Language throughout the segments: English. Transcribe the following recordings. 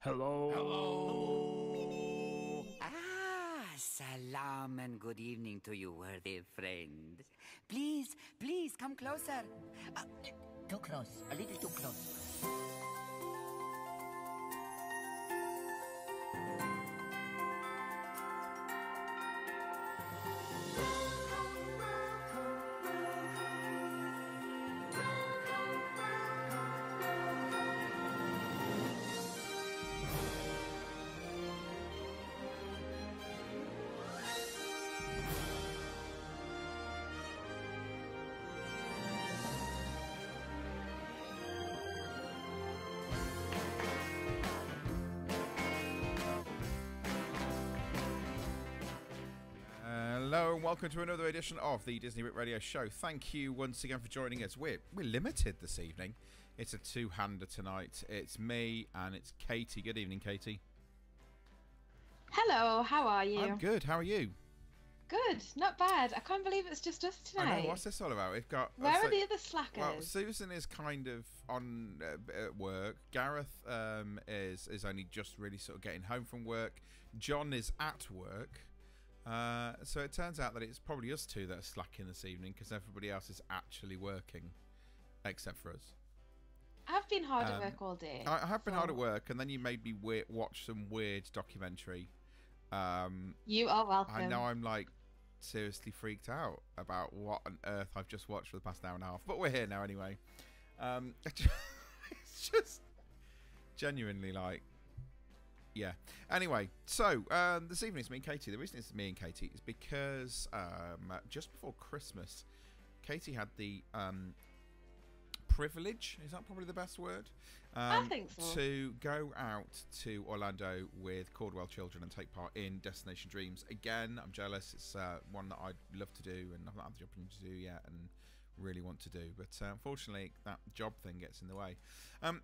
Hello. Hello. Salam and good evening to you, worthy friend. Please, come closer. Too close, a little too close. Hello and welcome to another edition of the Disneybrit Radio Show. Thank you once again for joining us. We're limited this evening. It's a two-hander tonight. It's me and it's Katie. Good evening, Katie. Hello, how are you? I'm good. How are you? Good, not bad. I can't believe it's just us tonight. I know. What's this all about? We've got. Where are the other slackers? Well, Susan is kind of on at work. Gareth is only just really sort of getting home from work. John is at work. So it turns out that it's probably us two that are slacking this evening because everybody else is actually working, except for us. I've been hard at work all day. I have been hard at work, and then you made me watch some weird documentary. You are welcome. I know I'm like seriously freaked out about what on earth I've just watched for the past hour and a half, but we're here now anyway. It's just genuinely like. Yeah. Anyway, so this evening it's me and Katie. The reason it's me and Katie is because just before Christmas, Katie had the privilege, is that probably the best word? I think so. To go out to Orlando with Caudwell Children and take part in Destination Dreams. Again, I'm jealous. It's one that I'd love to do and I've not had the opportunity to do yet and really want to do. But unfortunately, that job thing gets in the way.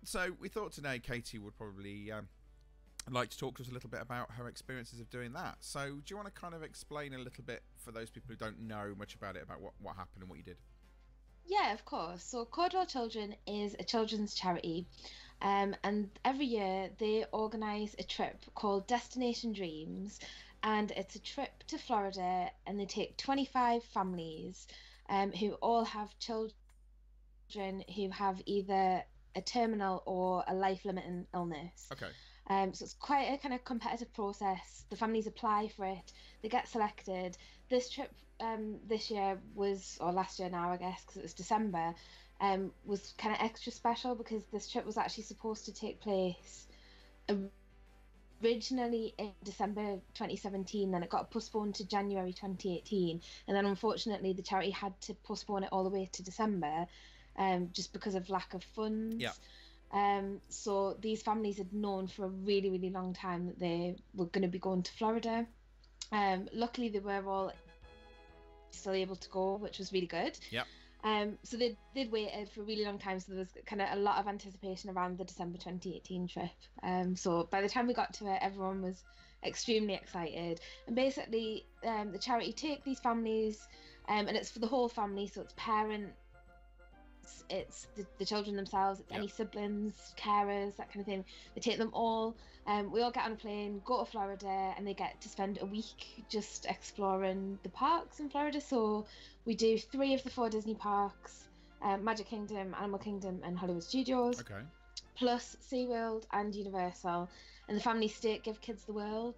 So we thought today Katie would probably... like to talk to us a little bit about her experiences of doing that. So do you want to kind of explain a little bit for those people who don't know much about it, about what happened and what you did? Yeah, of course. So Caudwell Children is a children's charity, and every year they organise a trip called Destination Dreams, and it's a trip to Florida, and they take 25 families who all have children who have either a terminal or a life-limiting illness. Okay. So it's quite a kind of competitive process. The families apply for it, they get selected. This trip this year was, or last year now I guess, because it was December, was kind of extra special because this trip was actually supposed to take place originally in December 2017, then it got postponed to January 2018, and then unfortunately the charity had to postpone it all the way to December just because of lack of funds. Yeah. So these families had known for a really, really long time that they were going to be going to Florida. Luckily, they were all still able to go, which was really good. Yep. So they'd waited for a really long time, so there was kind of a lot of anticipation around the December 2018 trip. So by the time we got to it, everyone was extremely excited. And basically, the charity take these families, and it's for the whole family, so it's parents, it's the children themselves, it's any siblings, carers, that kind of thing. They take them all. We all get on a plane, go to Florida, and they get to spend a week just exploring the parks in Florida. So we do 3 of the 4 Disney parks, Magic Kingdom, Animal Kingdom, and Hollywood Studios. Okay. Plus SeaWorld and Universal. And the family stay at Give Kids the World.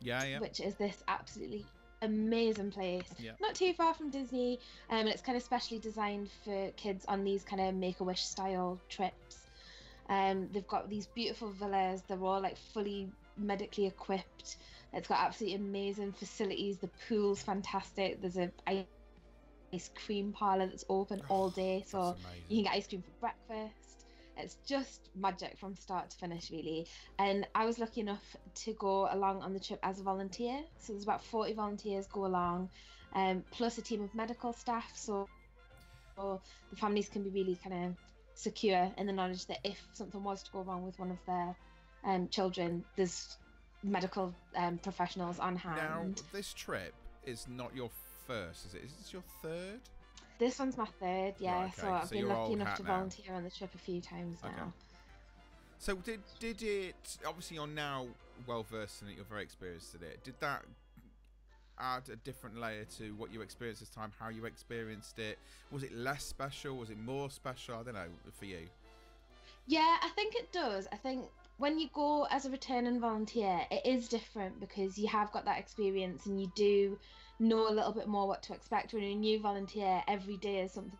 Yeah. Which is this absolutely amazing place. Yeah. Not too far from Disney, and it's kind of specially designed for kids on these kind of Make-A-Wish style trips. They've got these beautiful villas. They're all like fully medically equipped. It's got absolutely amazing facilities. The pool's fantastic. There's a ice cream parlor that's open all day, so you can get ice cream for breakfast. It's just magic from start to finish, really. And I was lucky enough to go along on the trip as a volunteer. So there's about 40 volunteers go along, plus a team of medical staff. So the families can be really kind of secure in the knowledge that if something was to go wrong with one of their children, there's medical professionals on hand. Now, this trip is not your first, is it? Is this your third? This one's my third, yeah. Right, okay. So I've been you're lucky old enough hat to now. volunteer on the trip a few times now. So did it? Obviously, you're now well versed in it. You're very experienced in it. Did that add a different layer to what you experienced this time? How you experienced it? Was it less special? Was it more special? I don't know for you. Yeah, I think it does. I think when you go as a returning volunteer, it is different because you have got that experience and you do know a little bit more what to expect. When you're a new volunteer, every day is something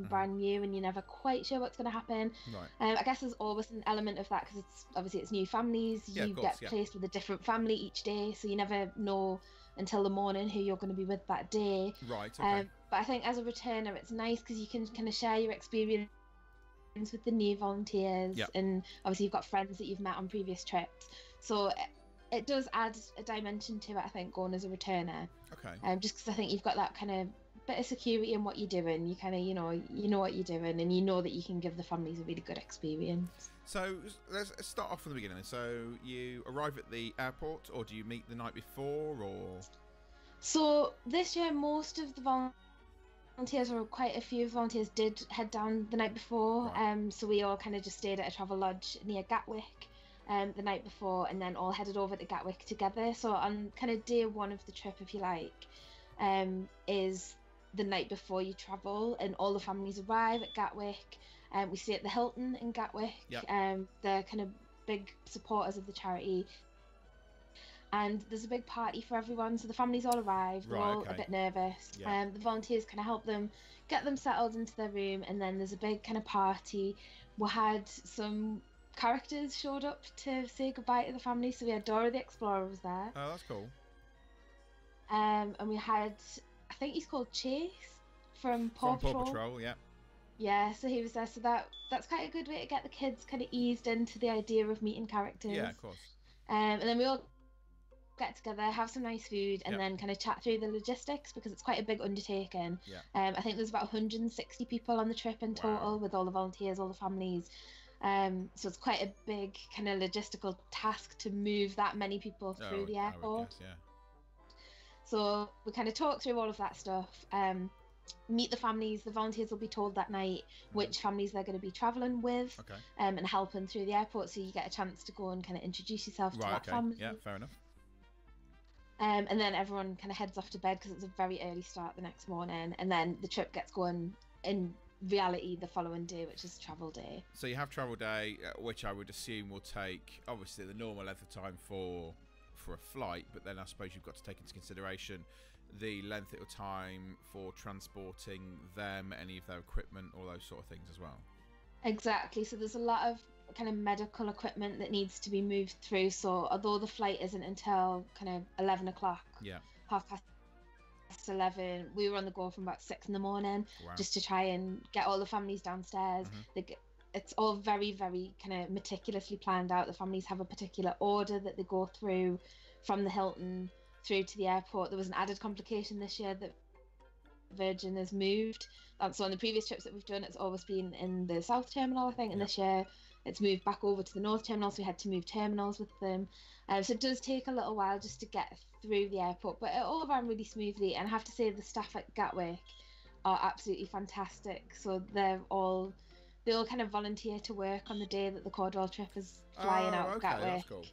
brand new and you're never quite sure what's going to happen. Right. I guess there's always an element of that because it's obviously it's new families. Yeah, You of course, get placed with a different family each day, so you never know until the morning who you're going to be with that day. Right. Okay. But I think as a returner, it's nice because you can kind of share your experience with the new volunteers, Yep. and obviously you've got friends that you've met on previous trips, so it does add a dimension to it, I think, going as a returner. Okay. Just because I think you've got that kind of bit of security in what you're doing. You kind of you know what you're doing, and you know that you can give the families a really good experience. So let's start off from the beginning. So you arrive at the airport, or do you meet the night before, or? So this year, most of the volunteers, or quite a few volunteers, did head down the night before. Right. So we all kind of just stayed at a travel lodge near Gatwick the night before, and then all headed over to Gatwick together. So on kind of day one of the trip, if you like, is the night before you travel, and all the families arrive at Gatwick. We stay at the Hilton in Gatwick. Yep. They're kind of big supporters of the charity. And there's a big party for everyone, so the families all arrive. They're all a bit nervous. Yeah. The volunteers kind of help them get them settled into their room, and then there's a big kind of party. We had some characters showed up to say goodbye to the family, so we had Dora the Explorer was there. Oh, that's cool. And we had, I think he's called Chase from Paw Patrol. Paw Patrol, yeah. Yeah, so he was there. So that's quite a good way to get the kids kind of eased into the idea of meeting characters. Yeah, of course. And then we all get together, have some nice food, and Yep. then kind of chat through the logistics because it's quite a big undertaking. Yeah. I think there's about 160 people on the trip in total, Wow. with all the volunteers, all the families. So it's quite a big kind of logistical task to move that many people through the I would airport. guess, yeah. So we kind of talk through all of that stuff. Meet the families. The volunteers will be told that night which families they're going to be travelling with, Okay. and helping through the airport. So you get a chance to go and kind of introduce yourself to Right. that Okay. family. Yeah. Fair enough. And then everyone kind of heads off to bed because it's a very early start the next morning, and then the trip gets going in reality the following day, which is travel day. So you have travel day, which I would assume will take obviously the normal length of time for a flight, but then I suppose you've got to take into consideration the length of time for transporting them, any of their equipment, all those sort of things as well. Exactly. So there's a lot of kind of medical equipment that needs to be moved through. So although the flight isn't until kind of 11 o'clock, Yeah. 11:30, we were on the go from about 6 in the morning, Wow. just to try and get all the families downstairs. It's all very, very kind of meticulously planned out. The families have a particular order that they go through from the Hilton through to the airport. There was an added complication this year that Virgin has moved. So on the previous trips that we've done, it's always been in the South Terminal, I think, and this year it's moved back over to the North Terminal, so we had to move terminals with them. So it does take a little while just to get through the airport, but it all ran really smoothly. And I have to say the staff at Gatwick are absolutely fantastic. So they all kind of volunteer to work on the day that the Caudwell trip is flying out of Gatwick. That's cool.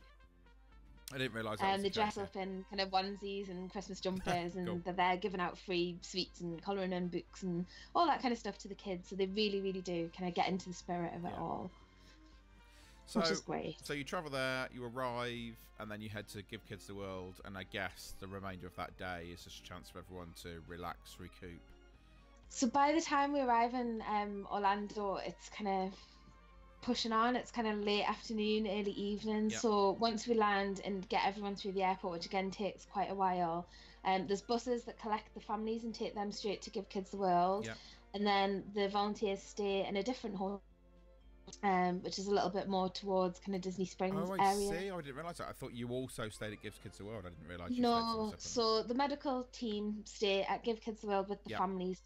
I didn't realise that. And they was the dress case, up in kind of onesies and Christmas jumpers, and Cool. they're there giving out free sweets and colouring in books and all that kind of stuff to the kids. So they really, really do kind of get into the spirit of it all, So, which is great. so you travel there, you arrive, and then you head to Give Kids the World, and I guess the remainder of that day is just a chance for everyone to relax, recoup. So by the time we arrive in Orlando, it's kind of pushing on. It's kind of late afternoon, early evening. Yep. So once we land and get everyone through the airport, which again takes quite a while, there's buses that collect the families and take them straight to Give Kids the World. Yep. And then the volunteers stay in a different hotel, which is a little bit more towards kind of Disney Springs Oh, I area. see. I didn't realise that. I thought you also stayed at Give Kids the World. I didn't realise you No, stayed separate. so the medical team stay at Give Kids the World with the Yep. families.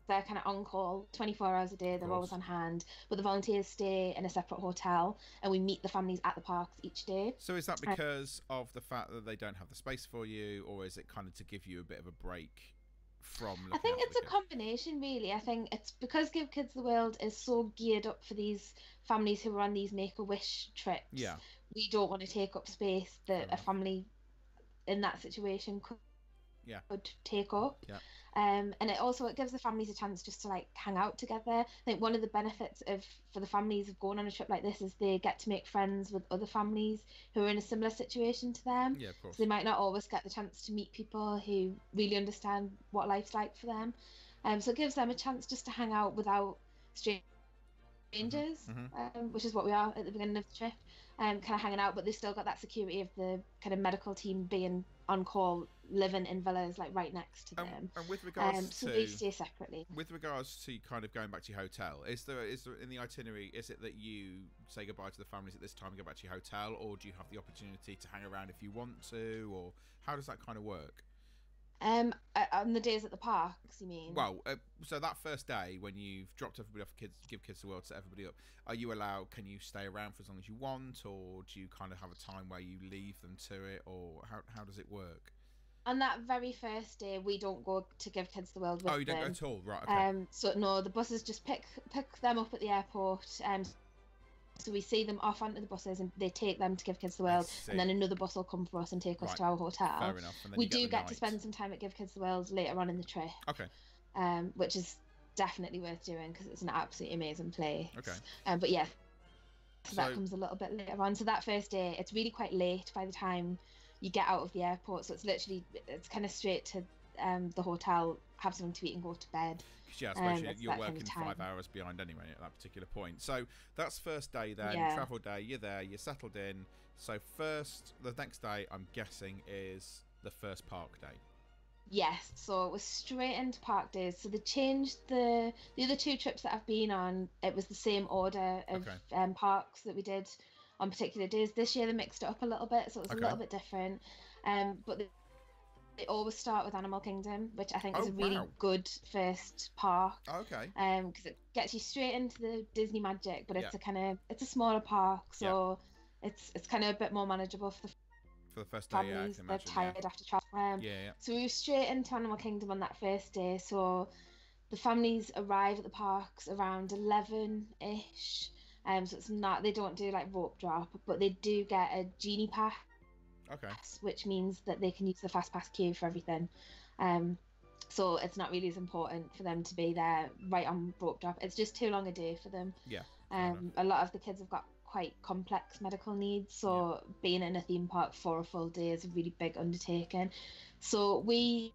They're kind of on call 24 hours a day. They're always on hand. But the volunteers stay in a separate hotel, and we meet the families at the parks each day. So is that because of the fact that they don't have the space for you, or is it kind of to give you a bit of a break from I looking think after it's the a kid? combination, really. I think it's because Give Kids the World is so geared up for these families who are on these Make-A-Wish trips. Yeah, We don't want to take up space fair that a enough. family in that situation Yeah, could take up. yeah. And it gives the families a chance just to like hang out together. I think one of the benefits of for the families of going on a trip like this is they get to make friends with other families who are in a similar situation to them. Yeah, of So they course. might not always get the chance to meet people who really understand what life's like for them. So it gives them a chance just to hang out without Hmm. strangers, Hmm. which is what we are at the beginning of the trip, kind of hanging out, but they've still got that security of the kind of medical team being on call, living in villas like right next to them. And with regards So they to stay separately. kind of going back to your hotel, is there in the itinerary, is it that you say goodbye to the families at this time and go back to your hotel, or do you have the opportunity to hang around if you want to, or how does that kind of work? On the days at the parks, you mean? Well, so that first day when you've dropped everybody off, give kids the world, set everybody up, are you allowed? Can you stay around for as long as you want, or do you kind of have a time where you leave them to it, or how does it work? On that very first day, we don't go to Give Kids the World with Oh, you don't go them. at all, right? Okay, So no, the buses just pick them up at the airport. So we see them off onto the buses and they take them to Give Kids the I World, and then see. another bus will come for us and take us Right, to our hotel. fair enough. And then We you get do the get to night. spend some time at Give Kids the World later on in the trip, Okay, which is definitely worth doing because it's an absolutely amazing place. okay. But yeah, so that So comes a little bit later on. So that first day, it's really quite late by the time you get out of the airport. So it's kind of straight to the hotel, have something to eat and go to bed. yeah, I suppose It's you're that kind working of time. 5 hours behind anyway at that particular point. So that's first day then, Yeah. travel day, you're there, you're settled in. So the next day, I'm guessing, is the first park day. Yes, so it was straight into park days. So they changed the other two trips that I've been on. It was the same order of Okay. parks that we did on particular days. This year they mixed it up a little bit, so it was a Okay. little bit different. But they always start with Animal Kingdom, which I think is Oh, a really wow. good first park. Okay. Because it gets you straight into the Disney magic, but Yeah. it's a smaller park, so it's kind of a bit more manageable for the For the first day, yeah, I families. can They're imagine. tired after travel. Yeah. So we were straight into Animal Kingdom on that first day. So the families arrive at the parks around 11-ish. So it's not, they don't do like rope drop, but they do get a genie pass, Okay. which means that they can use the fast pass queue for everything. So it's not really as important for them to be there right on rope drop. It's just too long a day for them. Yeah. fair enough. A lot of the kids have got quite complex medical needs, so being in a theme park for a full day is a really big undertaking. So we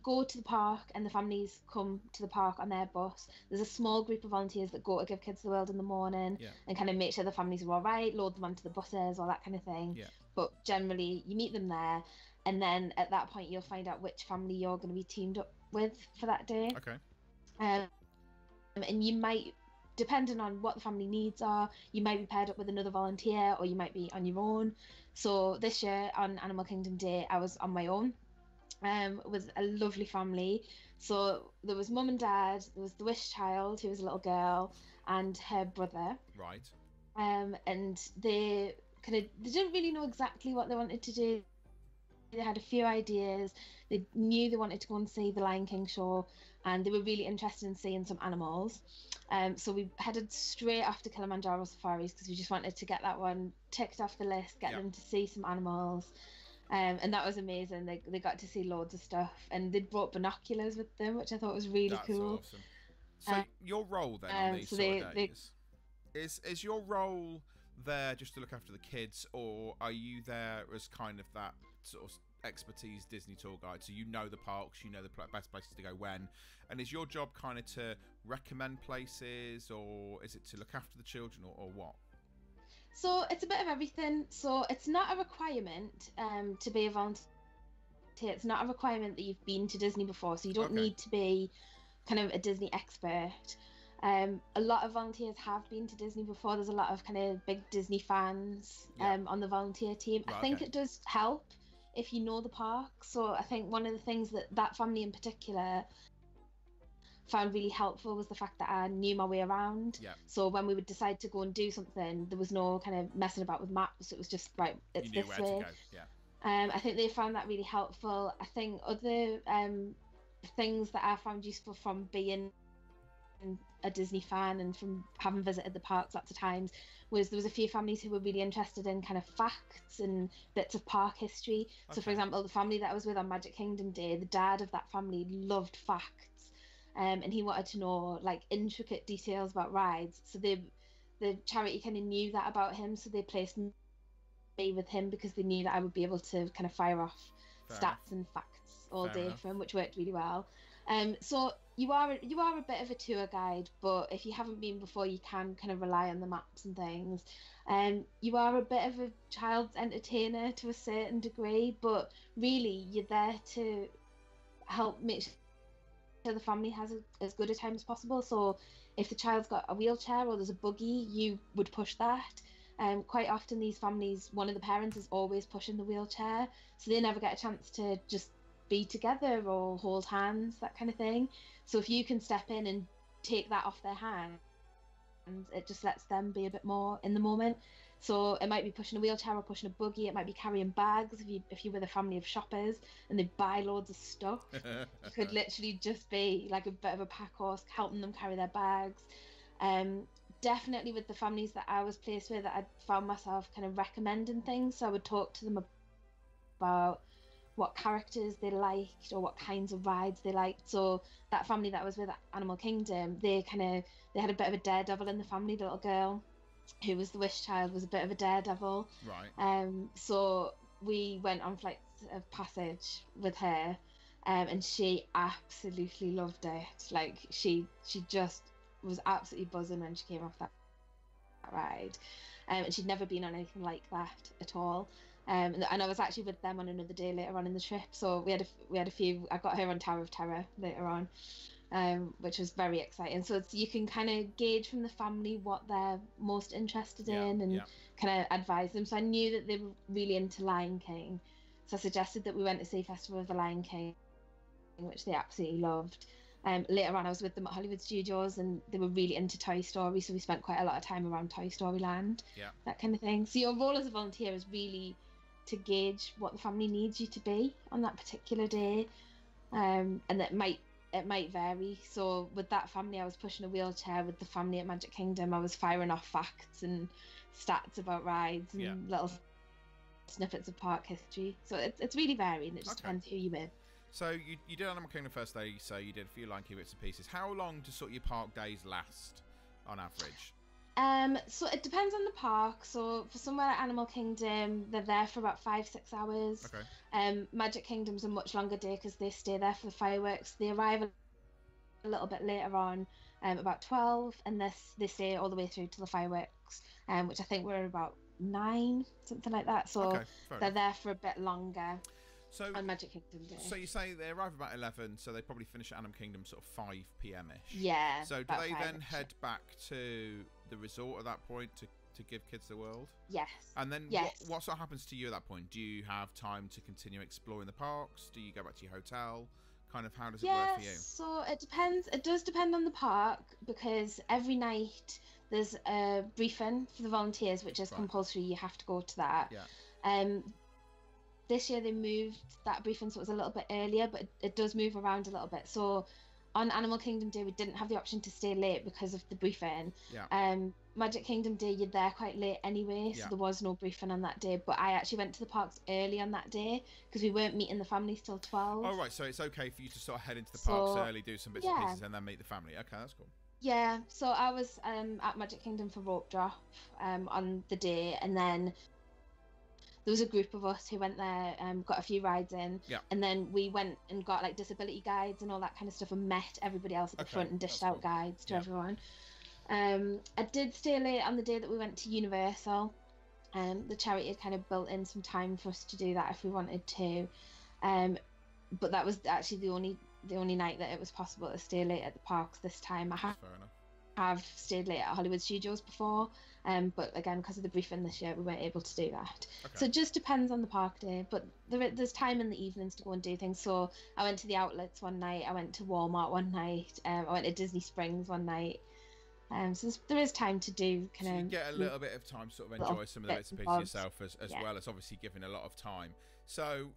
go to the park and the families come to the park on their bus. There's a small group of volunteers that go to Give Kids the World in the morning Yeah. and kind of make sure the families are all right, load them onto the buses, all that kind of thing. Yeah. But generally, you meet them there, and then at that point, you'll find out which family you're going to be teamed up with for that day. Okay. And you might, depending on what the family needs are, you might be paired up with another volunteer or you might be on your own. So this year on Animal Kingdom Day, I was on my own with a lovely family. So there was mum and dad, there was the Wish child, who was a little girl, and her brother. Right. And they didn't really know exactly what they wanted to do. They had a few ideas. They knew they wanted to go and see the Lion King show, and they were really interested in seeing some animals. So we headed straight off to Kilimanjaro Safaris because we just wanted to get that one ticked off the list, get them to see some animals. And that was amazing. They got to see loads of stuff, and they brought binoculars with them, which I thought was really That's cool. awesome. So your role then on these so sort of days is your role there just to look after the kids, or are you there as kind of that sort of expertise Disney tour guide? So you know the parks, you know the best places to go when, and is your job kind of to recommend places, or is it to look after the children, or what? So it's a bit of everything. So it's not a requirement to be a volunteer. It's not a requirement that you've been to Disney before, so you don't need to be kind of a Disney expert. A lot of volunteers have been to Disney before. There's a lot of kind of big Disney fans on the volunteer team. Right, I think it does help if you know the park. So I think one of the things that family in particular found really helpful was the fact that I knew my way around. Yeah. So when we would decide to go and do something, there was no kind of messing about with maps. It was just right, it's You knew this where way. to go. Yeah. I think they found that really helpful. I think other things that I found useful from being a Disney fan and from having visited the parks lots of times was there was a few families who were really interested in kind of facts and bits of park history. So for example, the family that I was with on Magic Kingdom Day, the dad of that family loved facts, and he wanted to know like intricate details about rides. So the charity kind of knew that about him, so they placed me with him because they knew that I would be able to kind of fire off stats and facts all day for him, which worked really well. So you are a bit of a tour guide, but if you haven't been before, you can kind of rely on the maps and things. You are a bit of a child's entertainer to a certain degree, but really you're there to help make sure the family has as good a time as possible. So if the child's got a wheelchair or there's a buggy, you would push that. Quite often these families, one of the parents is always pushing the wheelchair, so they never get a chance to just be together or hold hands, that kind of thing. So if you can step in and take that off their hands, it just lets them be a bit more in the moment. So it might be pushing a wheelchair or pushing a buggy. It might be carrying bags if you're with a family of shoppers and they buy loads of stuff. It could literally just be like a bit of a pack horse, helping them carry their bags. Definitely with the families that I was placed with, I found myself kind of recommending things. So I would talk to them about what characters they liked or what kinds of rides they liked. So that family that I was with at Animal Kingdom, they had a bit of a daredevil in the family. The little girl who was the wish child was a bit of a daredevil. Right. So we went on flights of passage with her, and she absolutely loved it. Like she just was absolutely buzzing when she came off that ride, and she'd never been on anything like that at all. And I was actually with them on another day later on in the trip, so we had a few. I got her on Tower of Terror later on, which was very exciting. So you can kind of gauge from the family what they're most interested in and kind of advise them. So I knew that they were really into Lion King, so I suggested that we went to see Festival of the Lion King, which they absolutely loved. Later on I was with them at Hollywood Studios and they were really into Toy Story, so we spent quite a lot of time around Toy Story Land, that kind of thing. So your role as a volunteer is really to gauge what the family needs you to be on that particular day, and it might vary. So with that family I was pushing a wheelchair. With the family at Magic Kingdom I was firing off facts and stats about rides and little snippets of park history. So it's really varied and it just depends who you're with. So you did Animal Kingdom first day, so you did a few Lion King bits and pieces. How long do sort of your park days last on average? So it depends on the park. So for somewhere at Animal Kingdom, they're there for about 5-6 hours. Magic Kingdom's a much longer day because they stay there for the fireworks. They arrive a little bit later on, about 12, and they stay all the way through to the fireworks, which I think we're about 9, something like that. So they're there for a bit longer. So on Magic Kingdom Day. So you say they arrive about 11, so they probably finish at Animal Kingdom sort of 5 p.m-ish. Yeah. So do they then head back to the resort at that point to give kids the world? Yes. And then what sort of happens to you at that point? Do you have time to continue exploring the parks? Do you go back to your hotel? Kind of how does it work for you? So it depends. It does depend on the park because every night there's a briefing for the volunteers, which is compulsory. You have to go to that. Yeah. This year they moved that briefing so it was a little bit earlier, but it does move around a little bit. So on Animal Kingdom Day we didn't have the option to stay late because of the briefing. Magic Kingdom Day you're there quite late anyway, so there was no briefing on that day. But I actually went to the parks early on that day because we weren't meeting the families till 12. Oh right, so it's okay for you to sort of head into the parks early, do some bits and pieces, and then meet the family. Okay, that's cool. Yeah, so I was at Magic Kingdom for rope drop on the day, and then there was a group of us who went there, got a few rides in, and then we went and got like disability guides and all that kind of stuff and met everybody else at the front and dished out guides to everyone. I did stay late on the day that we went to Universal. The charity had kind of built in some time for us to do that if we wanted to, but that was actually the only night that it was possible to stay late at the parks this time. I've stayed late at Hollywood Studios before, but again because of the briefing this year we weren't able to do that. So it just depends on the park day, but there's time in the evenings to go and do things. So I went to the outlets one night, I went to Walmart one night, I went to Disney Springs one night, so there is time to do kind of. You get a little bit of time to sort of enjoy some of the bits and pieces yourself as well as obviously giving a lot of time. So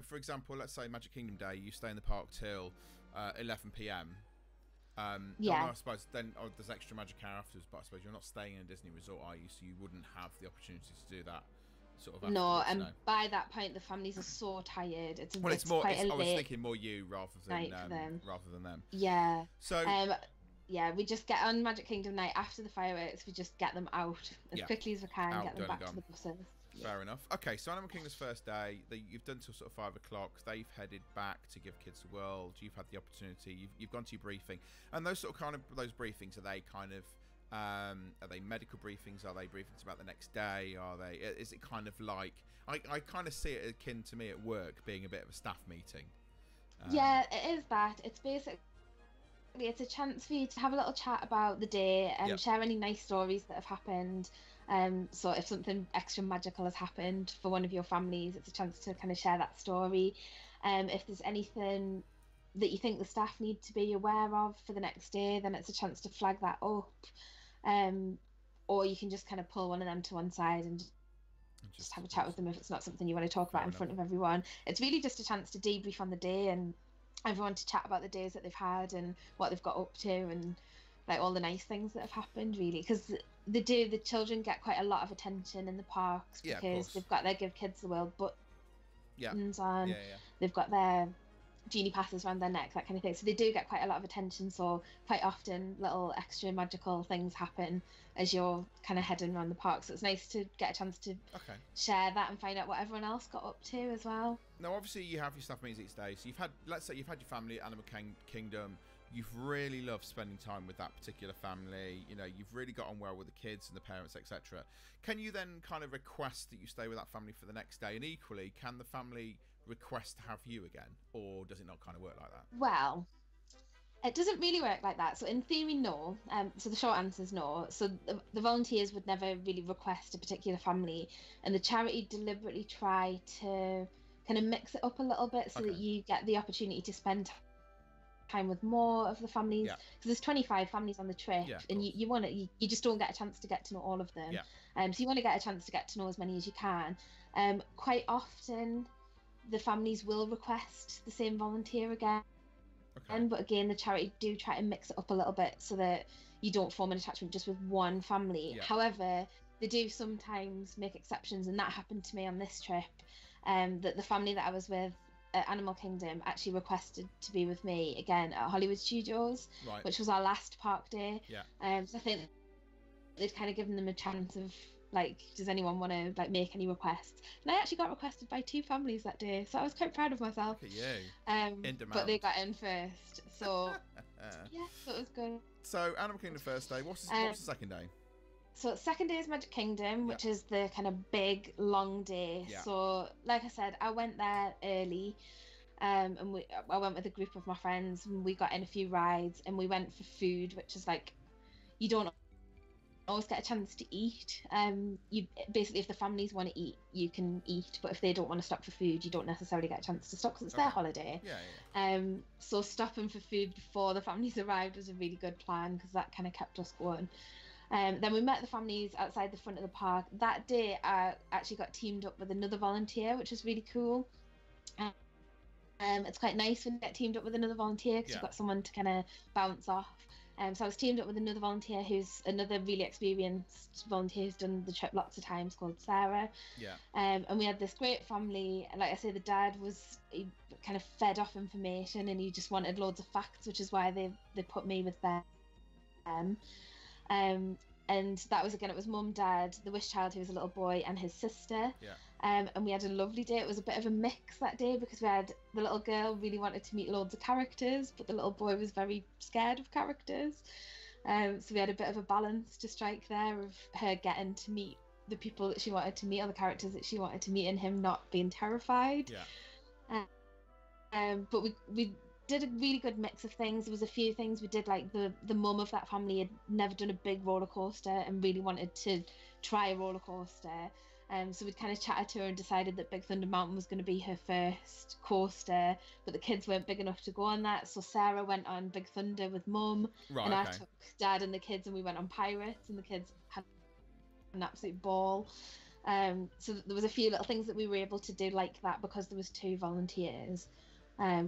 for example, let's say Magic Kingdom Day, you stay in the park till 11 p.m. Yeah. I suppose then there's extra magic hour afterwards, but I suppose you're not staying in a Disney resort, are you? So you wouldn't have the opportunity to do that sort of No, afterwards, and no. by that point the families are so tired. It's More. quite a I was late thinking more you rather night for them. than them. Yeah. So yeah, we just get on Magic Kingdom night after the fireworks. We just get them out as quickly as we can, out, get them back to the buses. Fair enough. Okay, so Animal Kingdom's first day, you've done till sort of 5 o'clock. They've headed back to give kids the world. You've had the opportunity. You've gone to your briefing, and those those briefings, are they kind of are they medical briefings? Are they briefings about the next day? Is it kind of like I kind of see it akin to me at work being a bit of a staff meeting? Yeah, it is that. It's basically it's a chance for you to have a little chat about the day and share any nice stories that have happened. So if something extra magical has happened for one of your families, it's a chance to kind of share that story. If there's anything that you think the staff need to be aware of for the next day, then it's a chance to flag that up. Or you can just kind of pull one of them to one side and just have a chat with them if it's not something you want to talk about in front of everyone. It's really just a chance to debrief on the day and everyone to chat about the days that they've had and what they've got up to and like all the nice things that have happened, really, because the children get quite a lot of attention in the parks because they've got their Give Kids the World buttons on. They've got their genie passes around their neck, that kind of thing, so they do get quite a lot of attention. So quite often little extra magical things happen as you're kind of heading around the park, so it's nice to get a chance to share that and find out what everyone else got up to as well. Now obviously you have your staff meetings each day, so let's say you've had your family at Animal Kingdom. You've really loved spending time with that particular family. You know, you've really got on well with the kids and the parents, etc. Can you then kind of request that you stay with that family for the next day? And equally, can the family request to have you again, or does it not kind of work like that? Well, it doesn't really work like that. So in theory, no. So the short answer is no. So the volunteers would never really request a particular family, and the charity deliberately try to kind of mix it up a little bit so that you get the opportunity to spend time with more of the families, because there's 25 families on the trip, and you just don't get a chance to get to know all of them. So you want to get a chance to get to know as many as you can. Quite often the families will request the same volunteer again, but again the charity do try to mix it up a little bit so that you don't form an attachment just with one family. However, they do sometimes make exceptions, and that happened to me on this trip, that the family that I was with at Animal Kingdom actually requested to be with me again at Hollywood Studios, which was our last park day. So I think they'd kind of given them a chance of like, does anyone want to like make any requests? And I actually got requested by 2 families that day, so I was quite proud of myself. Look at you. In demand. But they got in first, so so it was good. So Animal Kingdom first day. What's the second day? So second day is Magic Kingdom, which is the kind of big long day. So like I said, I went there early, and I went with a group of my friends, and we got in a few rides, and we went for food, which is like, you don't always get a chance to eat. You basically, if the families want to eat, you can eat, but if they don't want to stop for food, you don't necessarily get a chance to stop because it's their holiday. So stopping for food before the families arrived was a really good plan, because that kind of kept us going. Then we met the families outside the front of the park. That day I actually got teamed up with another volunteer, which was really cool. It's quite nice when you get teamed up with another volunteer, because you've got someone to kind of bounce off. So I was teamed up with another volunteer who's another really experienced volunteer who's done the trip lots of times, called Sarah. And we had this great family. Like I say, the dad he kind of fed off information, and he just wanted loads of facts, which is why they put me with them. And that was, again, it was mum, dad, the wish child, who was a little boy, and his sister. And we had a lovely day. It was a bit of a mix that day, because we had the little girl really wanted to meet loads of characters, but the little boy was very scared of characters. So we had a bit of a balance to strike there, of her getting to meet the people that she wanted to meet, or the characters that she wanted to meet, and him not being terrified. But we did a really good mix of things. There was a few things we did, like the mum of that family had never done a big roller coaster and really wanted to try a roller coaster. So we'd kind of chatted to her and decided that Big Thunder Mountain was going to be her first coaster, but the kids weren't big enough to go on that. So Sarah went on Big Thunder with mum, and I took dad and the kids, and we went on Pirates, and the kids had an absolute ball. So there was a few little things that we were able to do like that, because there was 2 volunteers,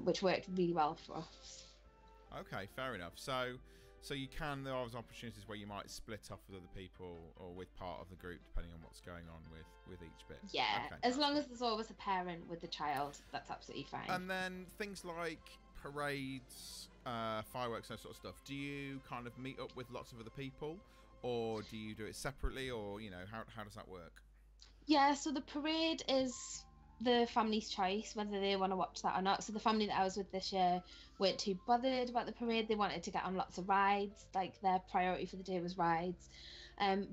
which worked really well for us. Okay, fair enough. So you can, there are opportunities where you might split off with other people or with part of the group, depending on what's going on with each bit. Yeah, okay, as long as there's always a parent with the child, that's absolutely fine. And then things like parades, fireworks, that sort of stuff. Do you kind of meet up with lots of other people, or do you do it separately, or how does that work? Yeah, so the parade is the family's choice whether they want to watch that or not. So the family that I was with this year weren't too bothered about the parade. They wanted to get on lots of rides. Like, their priority for the day was rides.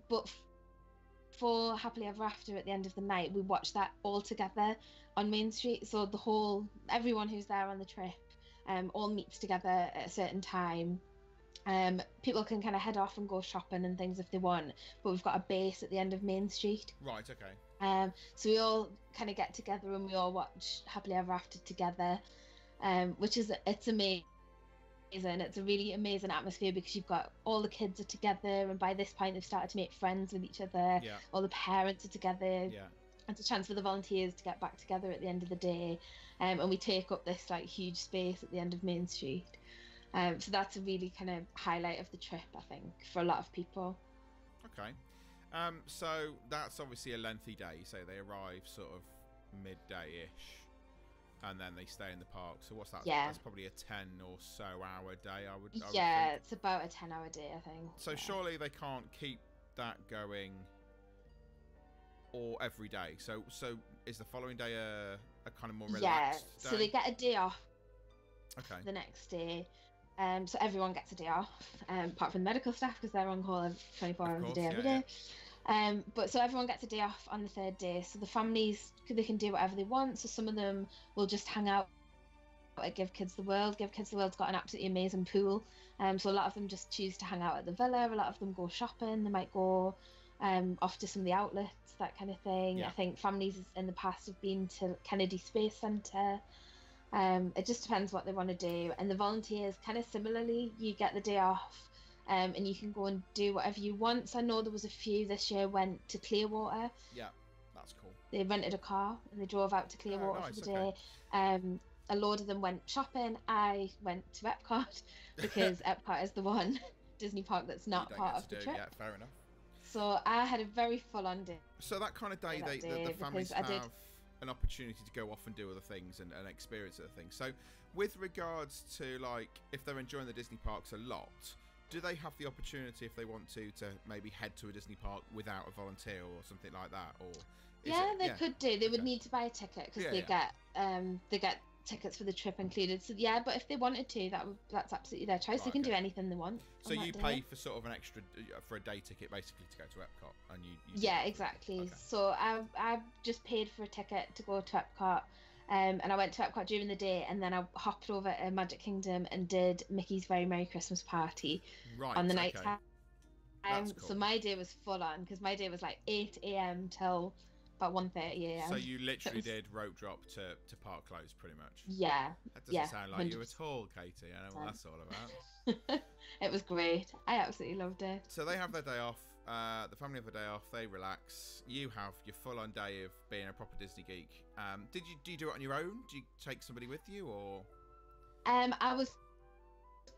But for Happily Ever After, at the end of the night, we watched that all together on Main Street. So everyone who's there on the trip all meets together at a certain time. People can kind of head off and go shopping and things if they want, but we've got a base at the end of Main Street. Right, okay. So we all kind of get together and we all watch Happily Ever After together, which it's amazing. It's a really amazing atmosphere because you've got all the kids are together, and by this point they've started to make friends with each other. Yeah. All the parents are together. Yeah. It's a chance for the volunteers to get back together at the end of the day, and we take up this like huge space at the end of Main Street. So that's a really kind of highlight of the trip, I think, for a lot of people. Okay. So that's obviously a lengthy day. So they arrive sort of midday-ish, and then they stay in the park. So what's that? Yeah. That's probably a 10 or so hour day, I would think. It's about a 10-hour day, I think. So surely they can't keep that going or every day. So is the following day a kind of more relaxed day? So they get a day off. Okay. The next day. So everyone gets a day off, apart from the medical staff because they're on call 24 hours a day every day. But so everyone gets a day off on the third day. So the families, they can do whatever they want. So some of them will just hang out at Give Kids the World. Give Kids the World's got an absolutely amazing pool. So a lot of them just choose to hang out at the villa. A lot of them go shopping. They might go off to some of the outlets, that kind of thing. Yeah. I think families in the past have been to Kennedy Space Centre. It just depends what they want to do. And the volunteers, kind of similarly, you get the day off and you can go and do whatever you want. So I know there was a few this year went to Clearwater. Yeah, that's cool. They rented a car and they drove out to Clearwater nice, for the day. A load of them went shopping. I went to Epcot because Epcot is the one Disney park that's not part of the trip. Yeah, fair enough. So I had a very full-on day. So that kind of day, the families have an opportunity to go off and do other things and experience other things. So with regards to, like, if they're enjoying the Disney parks a lot, do they have the opportunity, if they want to maybe head to a Disney park without a volunteer or something like that? Or they could do. They would need to buy a ticket because they get tickets for the trip included. So but if they wanted to, that's absolutely their choice. They can do anything they want. So you pay for sort of an extra for a day ticket basically to go to Epcot, and you exactly. Okay. So I just paid for a ticket to go to Epcot, and I went to Epcot during the day, and then I hopped over to Magic Kingdom and did Mickey's Very Merry Christmas Party on the night time. That's cool. So my day was full on because my day was like 8 a.m. till about 1:30 a.m. So you literally did rope drop to park close pretty much. Yeah. That doesn't sound like 100%. you at all, Katie. I know what that's all about. It was great. I absolutely loved it. So they have their day off. The family have a day off. They relax. You have your full-on day of being a proper Disney geek. Do you do it on your own? Do you take somebody with you, or? I was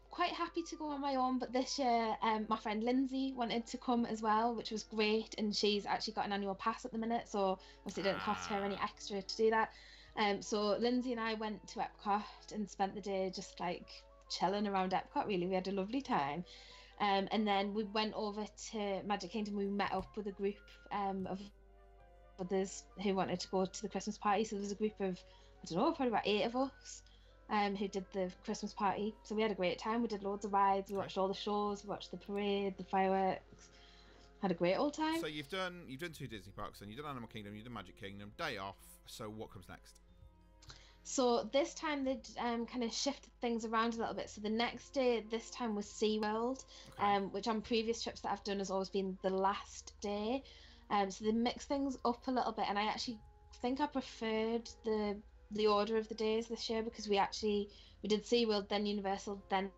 quite happy to go on my own, but this year my friend Lindsay wanted to come as well, which was great, and she's actually got an annual pass at the minute, so obviously it didn't cost her any extra to do that. So Lindsay and I went to Epcot and spent the day just like chilling around Epcot. Really, we had a lovely time. And then we went over to Magic Kingdom. We met up with a group of others who wanted to go to the Christmas party. So there was a group of, I don't know, probably about 8 of us who did the Christmas party. So we had a great time. We did loads of rides. We watched all the shows. We watched the parade, the fireworks. Had a great old time. So you've done 2 Disney parks, and you've done Animal Kingdom, you've done Magic Kingdom, day off. So what comes next? So this time they'd kind of shifted things around a little bit. So the next day, this time was SeaWorld, which on previous trips that I've done has always been the last day. So they mixed things up a little bit, and I actually think I preferred the order of the days this year because we did SeaWorld, then Universal, then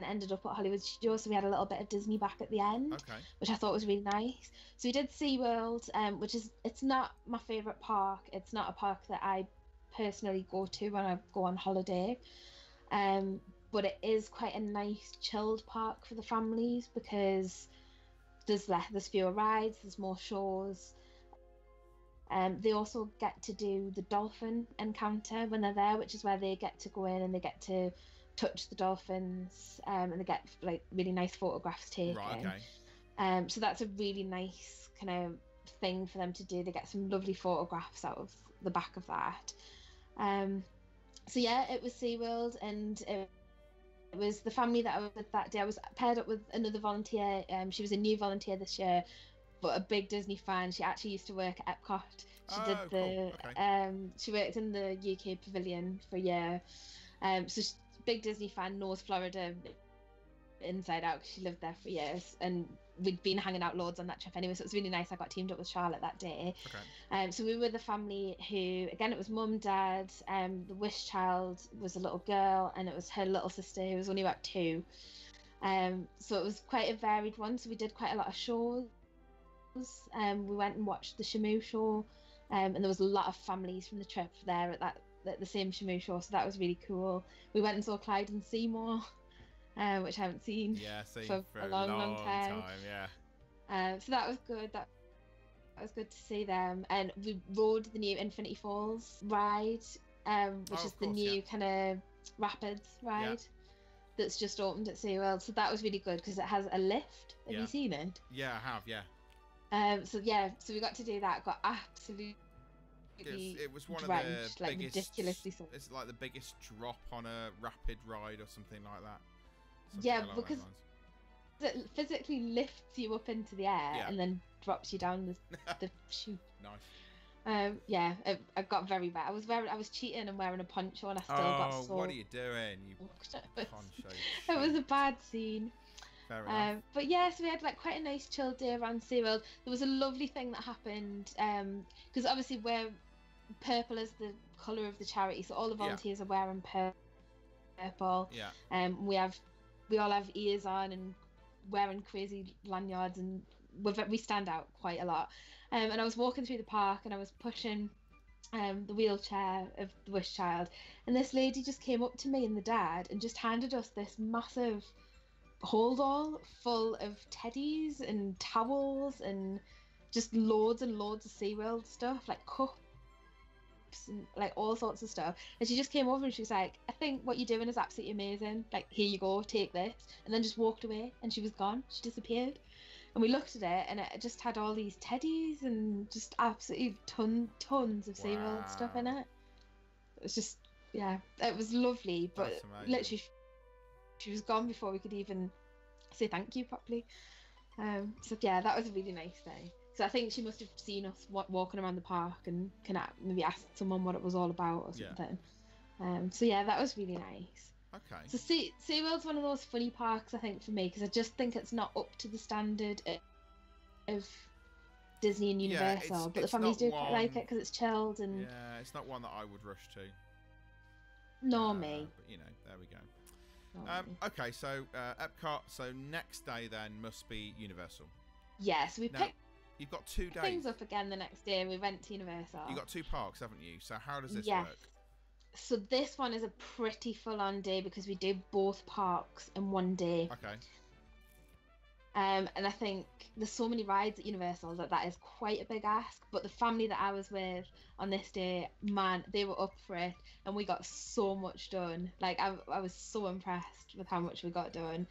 ended up at Hollywood Studios, so we had a little bit of Disney back at the end, which I thought was really nice. So we did SeaWorld, it's not my favourite park. It's not a park that I personally go to when I go on holiday, but it is quite a nice chilled park for the families because there's fewer rides, there's more shows. They also get to do the dolphin encounter when they're there, which is where they get to go in and they get to touch the dolphins, and they get like really nice photographs taken. Right, okay. So that's a really nice kind of thing for them to do. They get some lovely photographs out of the back of that. So yeah, it was SeaWorld, and it was the family that I was with that day. I was paired up with another volunteer. She was a new volunteer this year, but a big Disney fan. She actually used to work at Epcot. Cool. Okay. She worked in the UK pavilion for a year. So she's a big Disney fan, knows Florida inside out because she lived there for years, and we'd been hanging out loads on that trip anyway, so it was really nice. I got teamed up with Charlotte that day. Okay. So we were the family who, again, it was mum, dad, the wish child was a little girl, and it was her little sister who was only about 2. So it was quite a varied one. So we did quite a lot of shows. We went and watched the Shamu show, and there was a lot of families from the trip there at the same Shamu show, so that was really cool. We went and saw Clyde and Seymour, which I haven't seen for a long time. Yeah. So that was good. That was good to see them. And we rode the new Infinity Falls ride, which is the new kind of rapids ride that's just opened at SeaWorld. So that was really good because it has a lift. Have you seen it? Yeah, I have. Yeah. So we got to do that. Got absolutely it was one drenched, of the like biggest, ridiculously so. It's like the biggest drop on a rapid ride or something like that. Because it physically lifts you up into the air and then drops you down the chute. Nice. I got very bad. I was cheating and wearing a poncho, and I still got so. What are you doing? You poncho. It was a bad scene. Fair enough. But yes, we had like quite a nice chill day around SeaWorld. There was a lovely thing that happened because obviously purple is the colour of the charity, so all the volunteers are wearing purple. Yeah. We all have ears on and wearing crazy lanyards, and we stand out quite a lot. And I was walking through the park and I was pushing the wheelchair of the wish child, and this lady just came up to me and the dad and just handed us this massive hold all full of teddies and towels and just loads and loads of SeaWorld stuff, like cups and like all sorts of stuff. And she just came over and she was like, I think what you're doing is absolutely amazing, like here you go, take this, and then just walked away and she was gone. She disappeared, and we looked at it and it just had all these teddies and just absolutely tons of SeaWorld stuff in it. It was just it was lovely, but literally she was gone before we could even say thank you properly. So that was a really nice day. So I think she must have seen us walking around the park and maybe asked someone what it was all about or something. That was really nice. Okay. So SeaWorld's one of those funny parks, I think, for me, because I just think it's not up to the standard of Disney and Universal, but the families do quite like it because it's chilled and. Yeah, it's not one that I would rush to. Nor me. But there we go. Okay, so Epcot. So next day then must be Universal. Yes, we picked. You've got 2 days. Things up again the next day. We went to Universal. You've got 2 parks, haven't you? So how does this work? So this one is a pretty full-on day because we do both parks in one day. Okay. And I think there's so many rides at Universal that is quite a big ask. But the family that I was with on this day, man, they were up for it, and we got so much done. Like I was so impressed with how much we got done.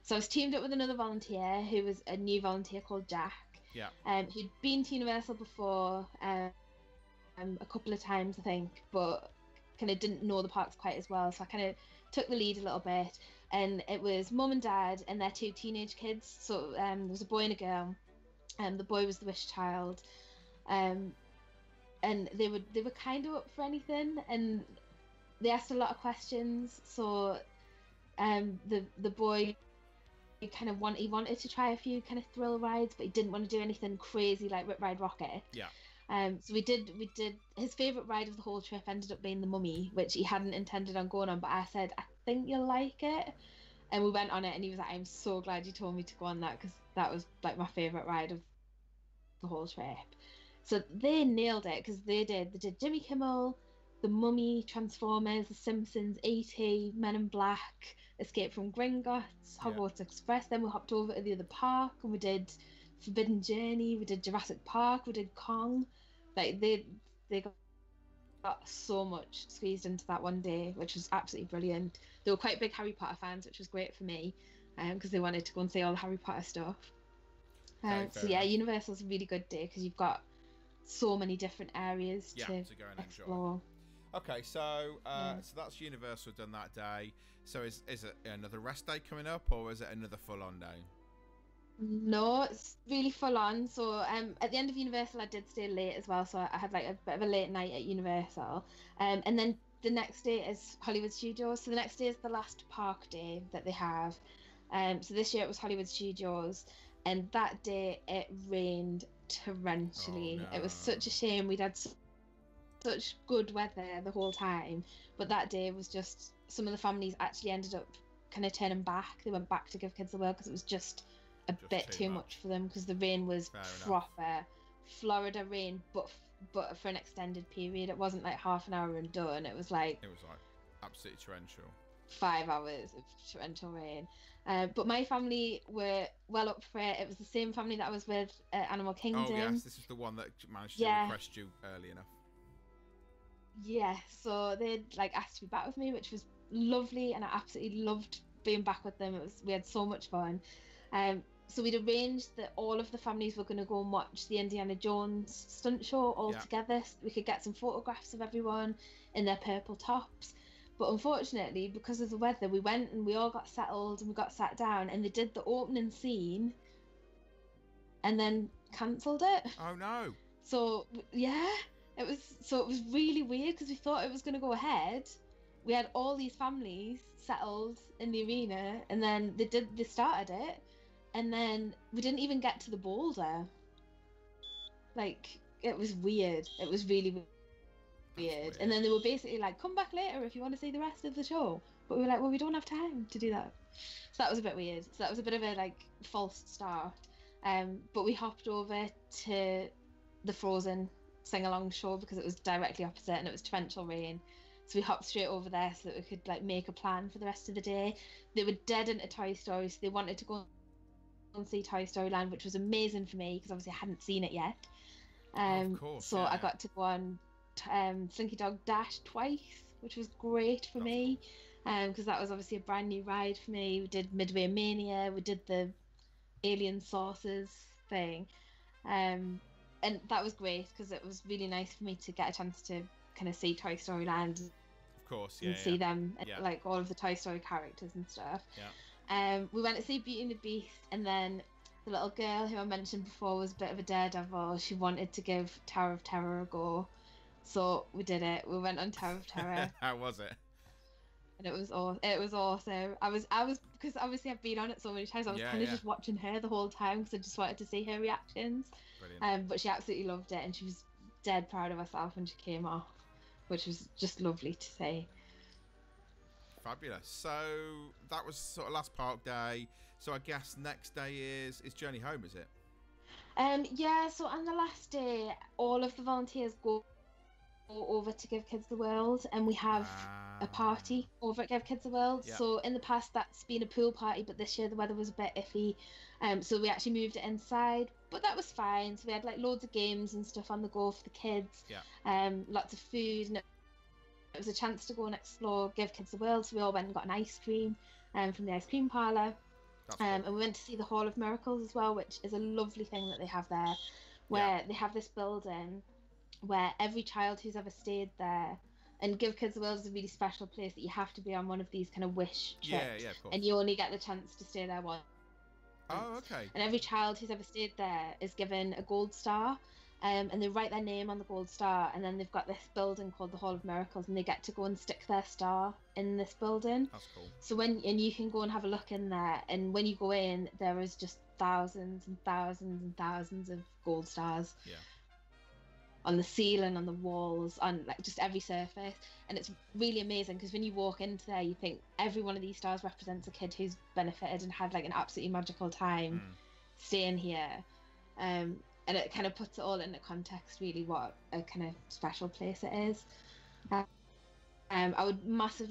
So I was teamed up with another volunteer who was a new volunteer called Jack. Yeah. Who'd been to Universal before a couple of times, I think, but kind of didn't know the parks quite as well. So I kind of took the lead a little bit. And it was mum and dad and their 2 teenage kids. So there was a boy and a girl, and the boy was the wish child. And they were kind of up for anything, and they asked a lot of questions. So the boy he wanted to try a few kind of thrill rides, but he didn't want to do anything crazy like Rip Ride Rocket. Yeah. So we did his favourite ride of the whole trip ended up being the Mummy, which he hadn't intended on going on, but I said, I think you'll like it, and we went on it, and he was like, I'm so glad you told me to go on that, because that was like my favourite ride of the whole trip. So they nailed it, because they did Jimmy Kimmel, The Mummy, Transformers, The Simpsons, E.T., Men in Black, Escape from Gringotts, Yeah. Hogwarts Express. Then we hopped over to the other park and we did Forbidden Journey, we did Jurassic Park, we did Kong. Like they got so much squeezed into that one day, which was absolutely brilliant. They were quite big Harry Potter fans, which was great for me, because they wanted to go and see all the Harry Potter stuff. Okay, So fair yeah, enough. Universal's a really good day because you've got so many different areas Yeah, to to go and enjoy. explore. Okay, so Yeah. so that's Universal done that day. So is it another rest day coming up, or is it another full-on day? No, it's really full on. So at the end of Universal, I did stay late as well. So I had like a bit of a late night at Universal. And then the next day is Hollywood Studios. So the next day is the last park day that they have. So this year it was Hollywood Studios, and that day it rained torrentially. Oh, It was no. such a shame. We'd had such good weather the whole time, but that day was just some of the families actually ended up kind of turning back. They went back to Give Kids the World because it was just a Just bit too too much. much for them because the rain was Fair enough. proper Florida rain, but for an extended period. It wasn't like half an hour and done. It was like It was like absolutely torrential. 5 hours of torrential rain. But my family were well up for it. It was the same family that I was with at Animal Kingdom. Oh yes, this is the one that managed to Yeah. request you early enough. Yeah, so they'd like asked to be back with me, which was lovely, and I absolutely loved being back with them. We had so much fun. So we'd arranged that all of the families were going to go and watch the Indiana Jones stunt show all Yeah. together. So we could get some photographs of everyone in their purple tops. But unfortunately, because of the weather, we went and we all got settled and we got sat down, and they did the opening scene and then cancelled it. Oh no. So yeah, it was really weird because we thought it was going to go ahead. We had all these families settled in the arena, and then they started it, and then we didn't even get to the boulder. Like, it was weird. It was really weird. And then they were basically like, come back later if you want to see the rest of the show. But we were like, well, we don't have time to do that. So that was a bit weird. So that was a bit of a like false start. But we hopped over to the Frozen sing-along show because it was directly opposite and it was torrential rain. So we hopped straight over there so that we could like make a plan for the rest of the day. They were dead into Toy Story, so they wanted to go and see Toy Story Land, which was amazing for me because obviously I hadn't seen it yet. Of course, So yeah. I got to go on Slinky Dog Dash twice, which was great for me because that was obviously a brand new ride for me. We did Midway Mania, we did the Alien Saucers thing, and that was great because it was really nice for me to get a chance to kind of see Toy Story Land Of course, yeah. and see them, Yeah. like all of the Toy Story characters and stuff. Yeah. We went to see Beauty and the Beast, and then the little girl who I mentioned before was a bit of a daredevil. She wanted to give Tower of Terror a go, so we did it. We went on Tower of Terror, How was it? and it was awesome. I was because obviously I've been on it so many times. I was Yeah, kind of yeah. just watching her the whole time because I just wanted to see her reactions. Brilliant. But she absolutely loved it, and she was dead proud of herself when she came off, which was just lovely to see. Fabulous. So that was sort of last park day. So I guess next day is Journey Home, is it? Yeah, so on the last day, all of the volunteers go over to Give Kids the World, and we have a party over at Give Kids the World. Yeah. So in the past, that's been a pool party, but this year the weather was a bit iffy, so we actually moved it inside, but that was fine. So we had like loads of games and stuff on the go for the kids, lots of food, and it was a chance to go and explore Give Kids the World. So we all went and got an ice cream from the ice cream parlour. That's cool. And we went to see the Hall of Miracles as well, which is a lovely thing that they have there, where they have this building where every child who's ever stayed there, and Give Kids the World is a really special place that you have to be on one of these kind of wish trips, Yeah, of course. and you only get the chance to stay there once. Oh, okay. And every child who's ever stayed there is given a gold star, and they write their name on the gold star, and then they've got this building called the Hall of Miracles, and they get to go and stick their star in this building. That's cool. So and you can go and have a look in there, and when you go in, there is just thousands and thousands and thousands of gold stars. Yeah. On the ceiling, on the walls, on like just every surface, and it's really amazing because when you walk into there, you think every one of these stars represents a kid who's benefited and had like an absolutely magical time staying here, and it kind of puts it all into context, really, what a kind of special place it is. I would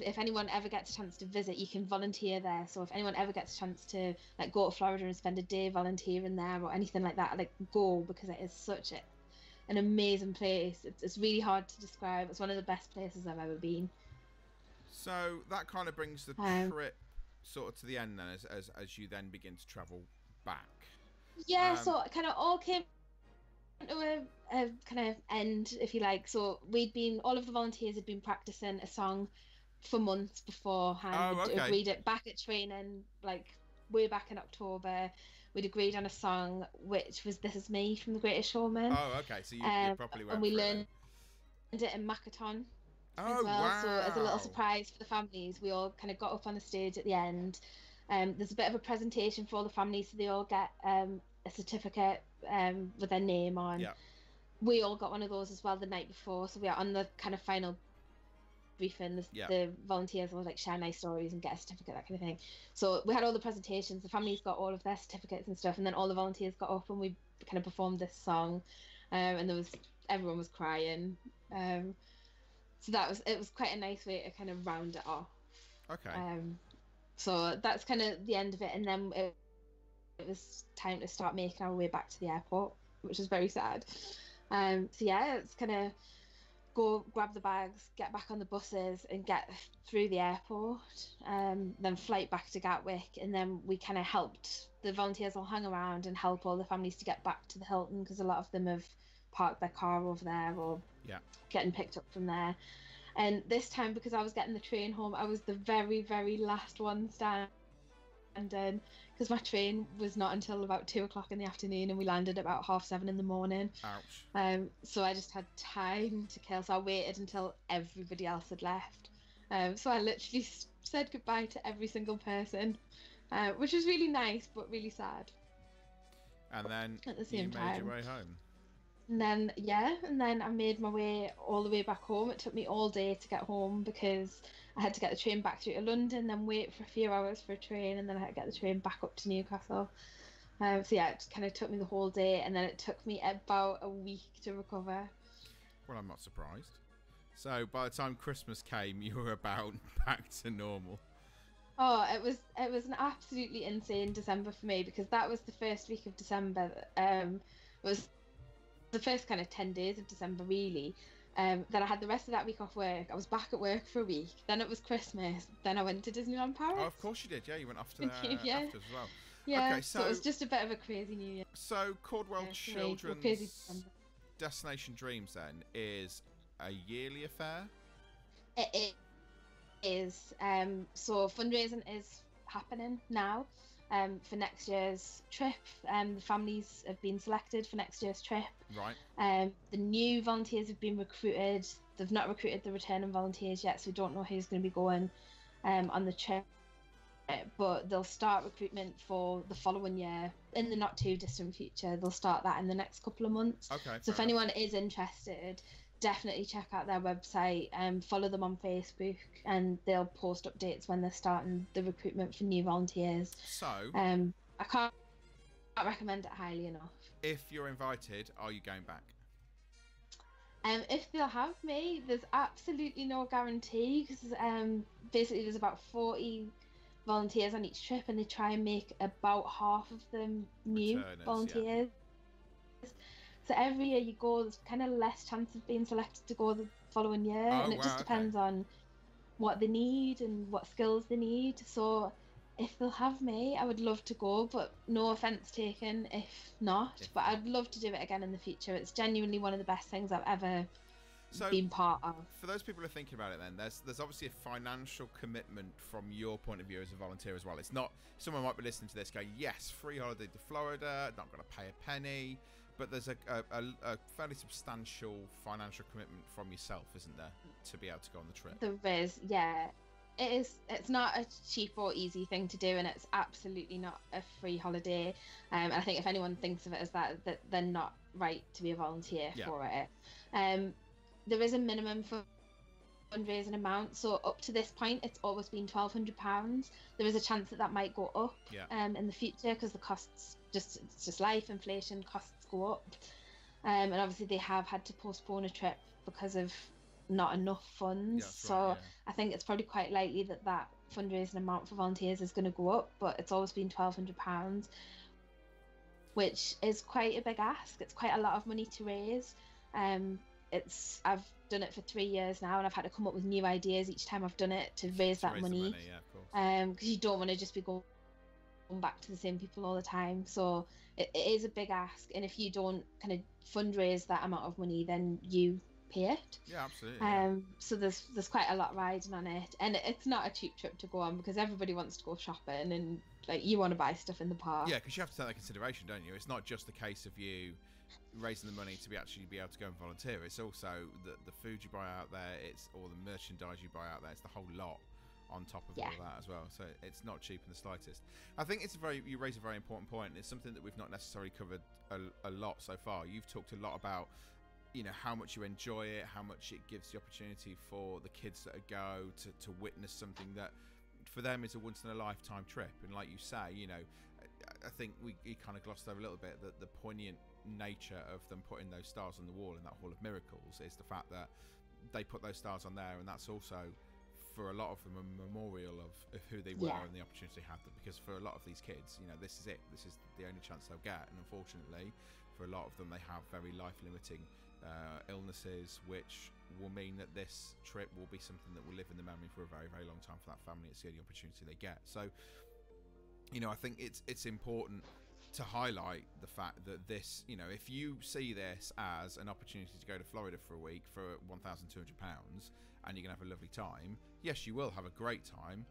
if anyone ever gets a chance to visit, you can volunteer there. So if anyone ever gets a chance to like go to Florida and spend a day volunteering there or anything like that, like go, because it is such an amazing place. It's really hard to describe. It's one of the best places I've ever been. So that kind of brings the trip sort of to the end then, as you then begin to travel back. Yeah, so it kind of all came to a kind of end, if you like. So all of the volunteers had been practicing a song for months beforehand. Oh, okay. We'd agreed it back at training, like way back in October. We'd agreed on a song which was "This Is Me" from The Greatest Showman. Oh, okay. So you properly went. And we learned it in Makaton as well. Wow. So as a little surprise for the families, we all kind of got up on the stage at the end. There's a bit of a presentation for all the families, so they all get a certificate with their name on. Yeah. We all got one of those as well the night before, so we are on the kind of final briefing. The volunteers will like share nice stories and get a certificate, that kind of thing. So we had all the presentations, the families got all of their certificates and stuff, and then all the volunteers got up and we kind of performed this song, and everyone was crying. So it was quite a nice way to kind of round it off. Okay. So that's kind of the end of it, and then it was time to start making our way back to the airport, which is very sad. So yeah, it's kind of go grab the bags, get back on the buses and get through the airport, then flight back to Gatwick, and then we kind of helped the volunteers all hang around and help all the families to get back to the Hilton, because a lot of them have parked their car over there or getting picked up from there. And this time, because I was getting the train home, I was the very, very last one standing, because my train was not until about 2 o'clock in the afternoon, and we landed about 7:30 in the morning. Ouch. So I just had time to kill, so I waited until everybody else had left. So I literally said goodbye to every single person, which was really nice but really sad. And then at the same time, made your way home. And then I made my way all the way back home. It took me all day to get home because I had to get the train back through to London, then wait for a few hours for a train, and then I had to get the train back up to Newcastle. So yeah, it kind of took me the whole day, and then it took me about a week to recover. Well, I'm not surprised. So by the time Christmas came, you were about back to normal. Oh, it was an absolutely insane December for me, because that was the first week of December. It was the first kind of 10 days of December, really. Then I had the rest of that week off work. I was back at work for a week. Then it was Christmas. Then I went to Disneyland Paris. Oh, of course you did. Yeah, you went off to after as well. Yeah, okay, so it was just a bit of a crazy New Year. So Caudwell Children's Destination Dreams then is a yearly affair? It is. So fundraising is happening now. For next year's trip. The families have been selected for next year's trip. Right. The new volunteers have been recruited. They've not recruited the returning volunteers yet, so we don't know who's going to be going on the trip. But they'll start recruitment for the following year in the not too distant future. They'll start that in the next couple of months. Okay. So if anyone is interested, definitely check out their website and follow them on Facebook, and they'll post updates when they're starting the recruitment for new volunteers. So I can't recommend it highly enough. If you're invited, are you going back? If they'll have me, there's absolutely no guarantee, because basically there's about 40 volunteers on each trip, and they try and make about half of them new volunteers. Yeah. So every year you go, there's kind of less chance of being selected to go the following year, and it just depends on what they need and what skills they need. So if they'll have me, I would love to go, but no offence taken if not. But I'd love to do it again in the future. It's genuinely one of the best things I've ever been part of. For those people who are thinking about it, then there's obviously a financial commitment from your point of view as a volunteer as well. It's not, someone might be listening to this going, yes, free holiday to Florida, not going to pay a penny. But there's a fairly substantial financial commitment from yourself, isn't there, to be able to go on the trip? There is, yeah. It is. It's not a cheap or easy thing to do, and it's absolutely not a free holiday. And I think if anyone thinks of it as that they're not right to be a volunteer for it. There is a minimum for fundraising amount, so up to this point it's always been £1,200. There is a chance that might go up in the future, because the costs it's just life, inflation, costs go up, and obviously they have had to postpone a trip because of not enough funds. Yeah, that's So right, I think it's probably quite likely that that fundraising amount for volunteers is going to go up, but it's always been £1,200, which is quite a big ask. It's quite a lot of money to raise. I've done it for 3 years now, and I've had to come up with new ideas each time I've done it to raise that money. Yeah, of course. Because you don't want to just be going back to the same people all the time. So it is a big ask, and if you don't kind of fundraise that amount of money, then you pay it. Yeah, absolutely. So there's quite a lot riding on it, and it's not a cheap trip to go on because everybody wants to go shopping and like you want to buy stuff in the park. Yeah, because you have to take that consideration, don't you? It's not just a case of you raising the money to be able to go and volunteer. It's also the food you buy out there, it's all the merchandise you buy out there, it's the whole lot on top of all that as well. So it's not cheap in the slightest. I think you raise a very important point. It's something that we've not necessarily covered a lot so far. You've talked a lot about, you know, how much you enjoy it, how much it gives the opportunity for the kids that go to witness something that for them is a once in a lifetime trip. And like you say, you know, I think you kind of glossed over a little bit that the poignant nature of them putting those stars on the wall in that Hall of Miracles is the fact that they put those stars on there, and that's also for a lot of them a memorial of who they were and the opportunity they had. Because for a lot of these kids, you know, this is it. This is the only chance they'll get, and unfortunately for a lot of them they have very life-limiting illnesses, which will mean that this trip will be something that will live in the memory for a very, very long time for that family. It's the only opportunity they get. So, you know, I think it's important to highlight the fact that this, you know, if you see this as an opportunity to go to Florida for a week for £1,200 and you're gonna have a lovely time, yes, you will have a great time,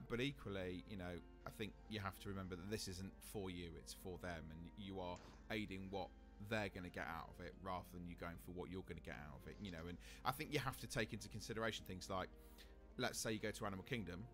but equally, you know, I think you have to remember that this isn't for you, it's for them, and you are aiding what they're going to get out of it rather than you going for what you're going to get out of it, you know. And I think you have to take into consideration things like, let's say you go to Animal Kingdom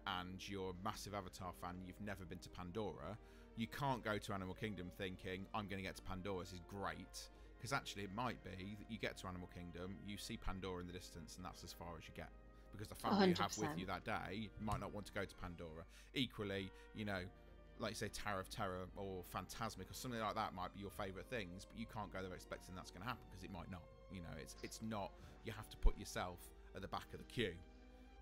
and you're a massive Avatar fan, you've never been to Pandora. You can't go to Animal Kingdom thinking, I'm going to get to Pandora, this is great, because actually it might be that you get to Animal Kingdom, you see Pandora in the distance, and that's as far as you get, because the family 100%. You have with you that day might not want to go to Pandora. Equally, you know, like say Tower of Terror or Phantasmic or something like that might be your favourite things, but you can't go there expecting that's going to happen, because it might not. You know, it's not. You have to put yourself at the back of the queue.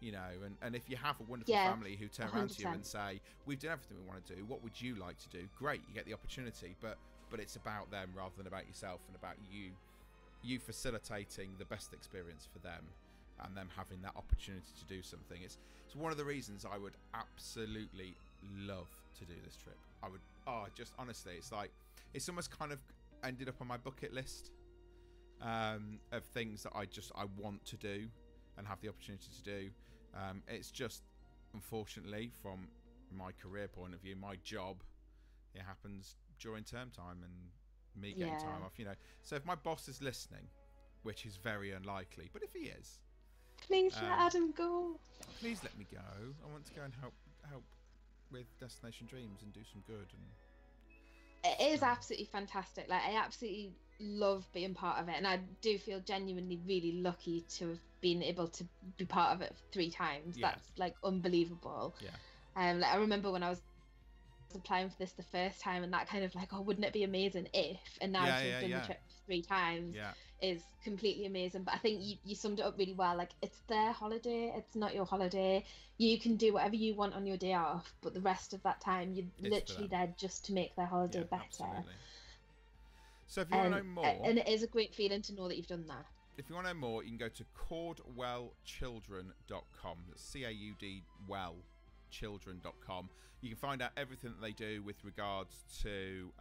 You know, and if you have a wonderful family who turn 100%. Around to you and say, we've done everything we want to do, what would you like to do? Great, you get the opportunity, but it's about them rather than about yourself, and about you facilitating the best experience for them and them having that opportunity to do something. It's one of the reasons I would absolutely love to do this trip. I would, just honestly, it's like, it's almost kind of ended up on my bucket list of things that I want to do and have the opportunity to do. It's just, unfortunately, from my career point of view, my job, it happens during term time and me getting time off, you know. So if my boss is listening, which is very unlikely, but if he is, please let Adam go. Please let me go. I want to go and help with Destination Dreams and do some good. And it is absolutely fantastic. Like, I absolutely love being part of it, and I do feel genuinely really lucky to have been able to be part of it 3 times. That's like unbelievable. Like, I remember when I was applying for this the first time, and that kind of like, oh, wouldn't it be amazing if, and now to have done the trip 3 times is completely amazing. But I think you summed it up really well. Like, it's their holiday, it's not your holiday. You can do whatever you want on your day off, but the rest of that time you're literally there just to make their holiday better. Absolutely. So if you want to know more, and it is a great feeling to know that you've done that. If you want to know more, you can go to caudwellchildren.com. That's CAUD well children.com. You can find out everything that they do with regards to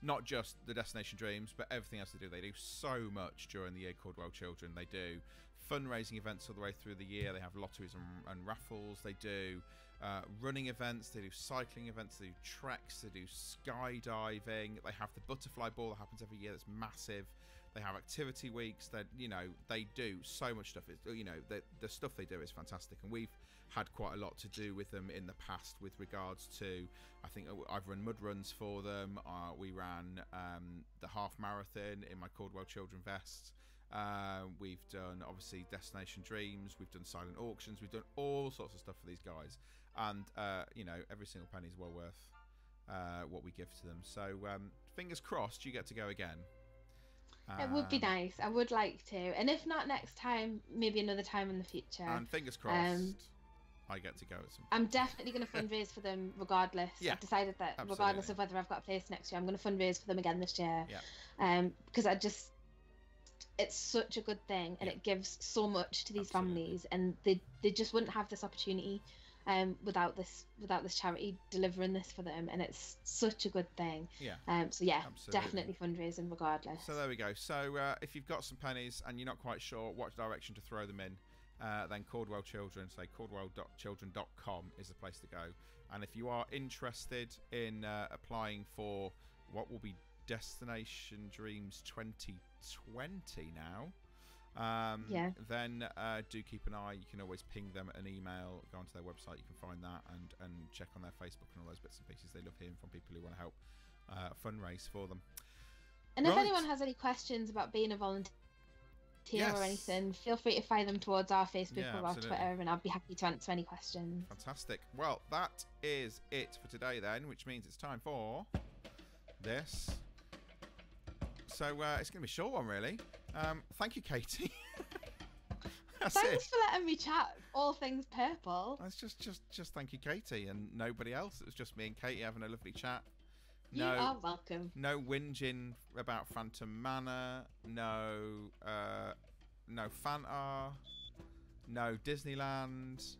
not just the Destination Dreams, but everything else they do. They do so much during the year, Caudwell Children. They do fundraising events all the way through the year. They have lotteries and raffles. They do running events. They do cycling events. They do treks. They do skydiving. They have the butterfly ball that happens every year. That's massive. They have activity weeks. That, you know, they do so much stuff. It's, you know, the stuff they do is fantastic, and we've had quite a lot to do with them in the past with regards to, I think I've run mud runs for them. We ran the half marathon in my Caudwell Children vests. We've done obviously Destination Dreams. We've done silent auctions. We've done all sorts of stuff for these guys, and you know, every single penny is well worth what we give to them. So fingers crossed you get to go again. It would be nice. I would like to, and if not next time, maybe another time in the future. And fingers crossed, I get to go at some point. I'm definitely going to fundraise for them regardless. Yeah, I've decided that absolutely. regardless of whether I've got a place next year, I'm going to fundraise for them again this year. Yeah. Because it's such a good thing, and it gives so much to these families, and they just wouldn't have this opportunity without this charity delivering this for them, and it's such a good thing. Yeah. So yeah, absolutely. definitely fundraising regardless. So there we go. So if you've got some pennies and you're not quite sure what direction to throw them in, then Caudwell Children, say caudwell.children.com is the place to go. And if you are interested in applying for what will be Destination Dreams 2020 now, then do keep an eye. You can always ping them an email, go onto their website, you can find that, and check on their Facebook and all those bits and pieces. They love hearing from people who want to help fundraise for them. And if anyone has any questions about being a volunteer or anything, feel free to fire them towards our Facebook or our Twitter, and I'll be happy to answer any questions. Fantastic. Well, that is it for today then, which means it's time for this. So it's going to be a short one, really. Thank you, Katie. Thanks for letting me chat all things purple. It's just thank you, Katie, and nobody else. It was just me and Katie having a lovely chat. You are welcome. No whinging about Phantom Manor. No Fanta. No Disneyland.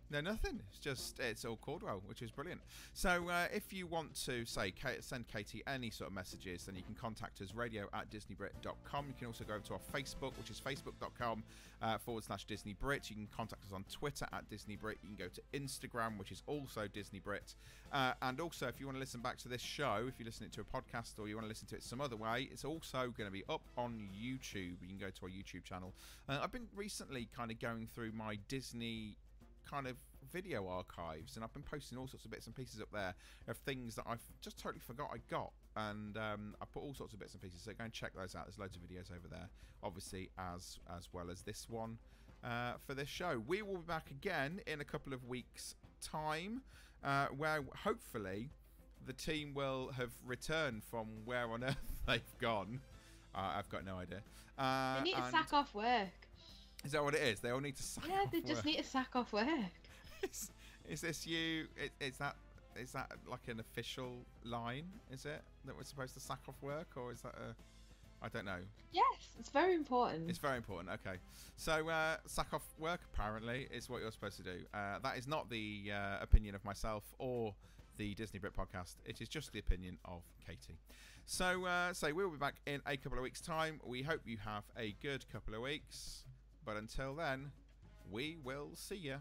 No, nothing. It's all Caudwell, which is brilliant. So if you want to send Katie any sort of messages, then you can contact us, radio@disneybrit.com. You can also go over to our Facebook, which is facebook.com/DisneyBrit. You can contact us on Twitter @DisneyBrit. You can go to Instagram, which is also DisneyBrit. And also, if you want to listen back to this show, if you're listening to a podcast or you want to listen to it some other way, it's also going to be up on YouTube. You can go to our YouTube channel. I've been recently kind of going through my Disney kind of video archives, and I've been posting all sorts of bits and pieces up there of things that I've just totally forgot I got, and I put all sorts of bits and pieces, so go and check those out. There's loads of videos over there, obviously, as well as this one for this show. We will be back again in a couple of weeks' time, where hopefully the team will have returned from where on earth they've gone. I've got no idea. They need to sack off work. Is that what it is? They all need to sack off work? Yeah, they just need to sack off work. Is this you? Is that like an official line? Is it that we're supposed to sack off work, or is that I don't know. Yes, it's very important. It's very important. Okay, so sack off work apparently is what you're supposed to do. That is not the opinion of myself or the Disneybrit podcast. It is just the opinion of Katie. So we'll be back in a couple of weeks' time. We hope you have a good couple of weeks. But until then, we will see you.